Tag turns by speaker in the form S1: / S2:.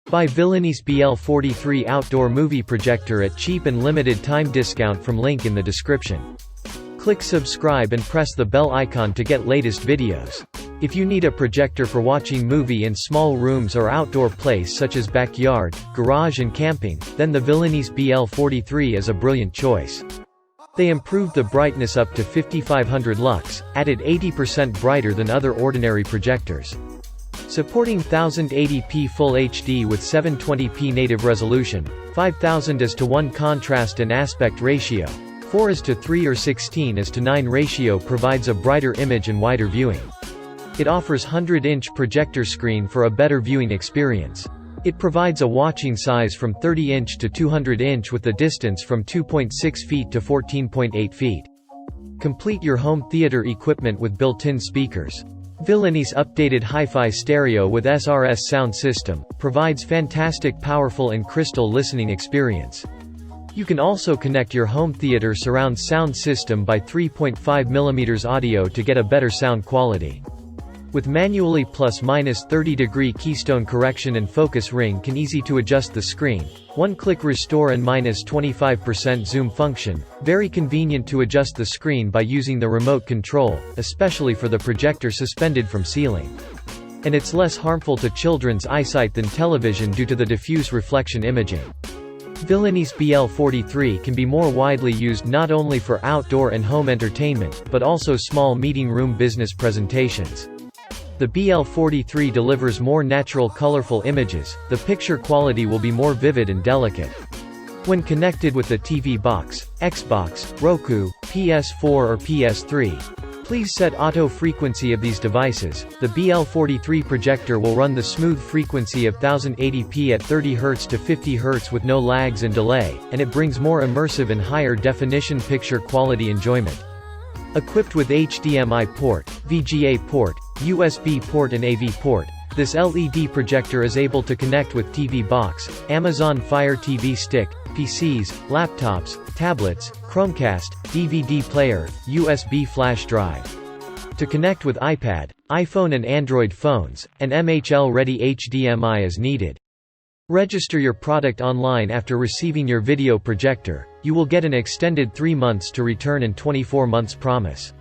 S1: Buy Villainese BL43 outdoor movie projector at cheap and limited time discount from link in the description. Click subscribe and press the bell icon to get latest videos. If you need a projector for watching movie in small rooms or outdoor place such as backyard, garage and camping, then the Villainese BL43 is a brilliant choice. They improved the brightness up to 5500 lux, added 80% brighter than other ordinary projectors. Supporting 1080p Full HD with 720p native resolution, 5000:1 contrast and aspect ratio, 4:3 or 16:9 ratio provides a brighter image and wider viewing. It offers 100-inch projector screen for a better viewing experience. It provides a watching size from 30-inch to 200-inch with the distance from 2.6 feet to 14.8 feet. Complete your home theater equipment with built-in speakers. Villainese updated hi-fi stereo with SRS sound system, provides fantastic powerful and crystal listening experience. You can also connect your home theater surround sound system by 3.5mm audio to get a better sound quality. With manually ±30° keystone correction and focus ring can easy to adjust the screen, one-click restore and -25% zoom function, very convenient to adjust the screen by using the remote control, especially for the projector suspended from ceiling. And it's less harmful to children's eyesight than television due to the diffuse reflection imaging. Villainese BL43 can be more widely used not only for outdoor and home entertainment, but also small meeting room business presentations. The BL43 delivers more natural colorful images, the picture quality will be more vivid and delicate. When connected with the TV box, Xbox, Roku, PS4 or PS3, please set auto frequency of these devices. The BL43 projector will run the smooth frequency of 1080p at 30 Hz to 50 Hz with no lags and delay, and it brings more immersive and higher definition picture quality enjoyment. Equipped with HDMI port, VGA port, USB port and AV port, this LED projector is able to connect with TV box, Amazon Fire TV stick, PCs, laptops, tablets, Chromecast, DVD player, USB flash drive. To connect with iPad, iPhone and Android phones, and MHL-ready HDMI is needed. Register your product online after receiving your video projector. You will get an extended 3 months to return and 24 months promise.